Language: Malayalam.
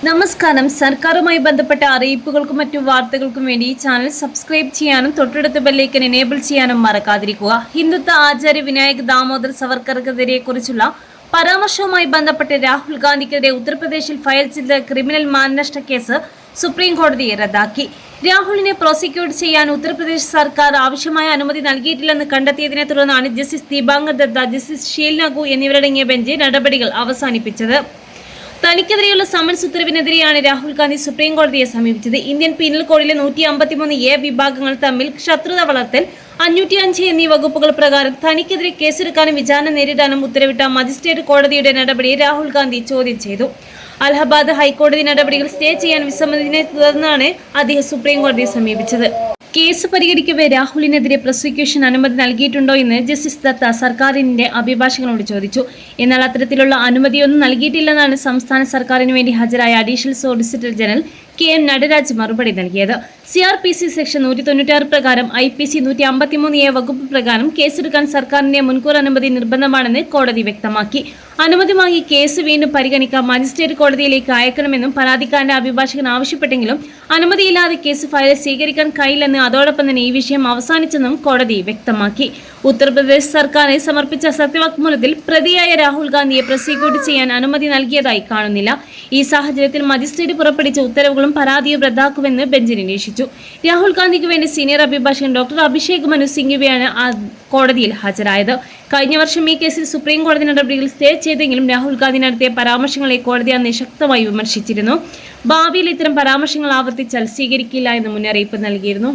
നമസ്കാരം. സർക്കാരുമായി ബന്ധപ്പെട്ട അറിയിപ്പുകൾക്കും മറ്റു വാർത്തകൾക്കും വേണ്ടി ഈ ചാനൽ സബ്സ്ക്രൈബ് ചെയ്യാനും തൊട്ടടുത്ത ബെല്ലൈക്കൻ എനേബിൾ ചെയ്യാനും മറക്കാതിരിക്കുക. ഹിന്ദുത്വ ആചാര്യ വിനായക് ദാമോദർ സവർക്കർക്കെതിരെ കുറിച്ചുള്ള പരാമർശവുമായി ബന്ധപ്പെട്ട് രാഹുൽ ഗാന്ധിക്കെതിരെ ഉത്തർപ്രദേശിൽ ഫയൽ ചെയ്ത ക്രിമിനൽ മാനനഷ്ട കേസ് സുപ്രീം കോടതി റദ്ദാക്കി. രാഹുലിനെ പ്രോസിക്യൂട്ട് ചെയ്യാൻ ഉത്തർപ്രദേശ് സർക്കാർ ആവശ്യമായ അനുമതി നൽകിയിട്ടില്ലെന്ന് കണ്ടെത്തിയതിനെ തുടർന്നാണ് ജസ്റ്റിസ് ദീപാങ്കർ ദത്ത, ജസ്റ്റിസ് ഷീൽ നഗു എന്നിവരടങ്ങിയ ബെഞ്ച് നടപടികൾ അവസാനിപ്പിച്ചത്. തനിക്കെതിരെയുള്ള സമൻസ് ഉത്തരവിനെതിരെയാണ് രാഹുൽ ഗാന്ധി സുപ്രീം കോടതിയെ സമീപിച്ചത്. ഇന്ത്യൻ പീനൽ കോഡിലെ 153A വിഭാഗങ്ങൾ തമ്മിൽ ശത്രുത വളർത്തൽ, 505 എന്നീ വകുപ്പുകൾ പ്രകാരം തനിക്കെതിരെ കേസെടുക്കാനും വിചാരണ നേരിടാനും ഉത്തരവിട്ട മജിസ്ട്രേറ്റ് കോടതിയുടെ നടപടിയെ രാഹുൽ ഗാന്ധി ചോദ്യം ചെയ്തു. അലഹബാദ് ഹൈക്കോടതി നടപടികൾ സ്റ്റേ ചെയ്യാൻ വിസമ്മതിച്ചതിനെ തുടർന്നാണ് അദ്ദേഹം സുപ്രീം കോടതിയെ സമീപിച്ചത്. കേസ് പരിഗണിക്കവേ രാഹുലിനെതിരെ പ്രോസിക്യൂഷൻ അനുമതി നൽകിയിട്ടുണ്ടോ എന്ന് ജസ്റ്റിസ് ദത്ത സർക്കാരിന്റെ അഭിഭാഷകനോട് ചോദിച്ചു. എന്നാൽ അത്തരത്തിലുള്ള അനുമതിയൊന്നും നൽകിയിട്ടില്ലെന്നാണ് സംസ്ഥാന സർക്കാരിന് വേണ്ടി ഹാജരായ additional solicitor general KM Nataraj മറുപടി നൽകിയത്. CRPC സെക്ഷൻ 196 പ്രകാരം IPC 153A വകുപ്പ് പ്രകാരം കേസെടുക്കാൻ സർക്കാരിന്റെ മുൻകൂർ അനുമതി നിർബന്ധമാണെന്ന് കോടതി വ്യക്തമാക്കി. അനുമതി വാങ്ങി കേസ് വീണ്ടും പരിഗണിക്കാൻ മജിസ്ട്രേറ്റ് കോടതിയിലേക്ക് അയക്കണമെന്നും പരാതിക്കാരന്റെ അഭിഭാഷകൻ ആവശ്യപ്പെട്ടെങ്കിലും അനുമതിയില്ലാതെ കേസ് ഫയൽ സ്വീകരിക്കാൻ കഴിയില്ലെന്ന്, അതോടൊപ്പം തന്നെ ഈ വിഷയം അവസാനിച്ചെന്നും കോടതി വ്യക്തമാക്കി. ഉത്തർപ്രദേശ് സർക്കാരിന് സമർപ്പിച്ച സത്യവാങ്മൂലത്തിൽ പ്രതിയായ രാഹുൽ ഗാന്ധിയെ പ്രോസിക്യൂട്ട് ചെയ്യാൻ അനുമതി നൽകിയതായി കാണുന്നില്ല. ഈ സാഹചര്യത്തിൽ മജിസ്ട്രേറ്റ് പുറപ്പെടുവിച്ച ഉത്തരവുകളും പരാതിയും റദ്ദാക്കുമെന്ന് ബെഞ്ച് നിരീക്ഷിച്ചു. രാഹുൽ ഗാന്ധിക്ക് വേണ്ടി സീനിയർ അഭിഭാഷകൻ ഡോക്ടർ അഭിഷേക് മനു സിംഘവിയാണ് കോടതിയിൽ ഹാജരായത്. കഴിഞ്ഞ വർഷം ഈ കേസിൽ സുപ്രീം കോടതി നടപടികൾ സ്റ്റേ ചെയ്തെങ്കിലും രാഹുൽ ഗാന്ധി നടത്തിയ പരാമർശങ്ങളെ കോടതി അന്ന് ശക്തമായി വിമർശിച്ചിരുന്നു. ഭാവിയിൽ ഇത്തരം പരാമർശങ്ങൾ ആവർത്തിച്ചാൽ സ്വീകരിക്കില്ല എന്ന് മുന്നറിയിപ്പ് നൽകിയിരുന്നു.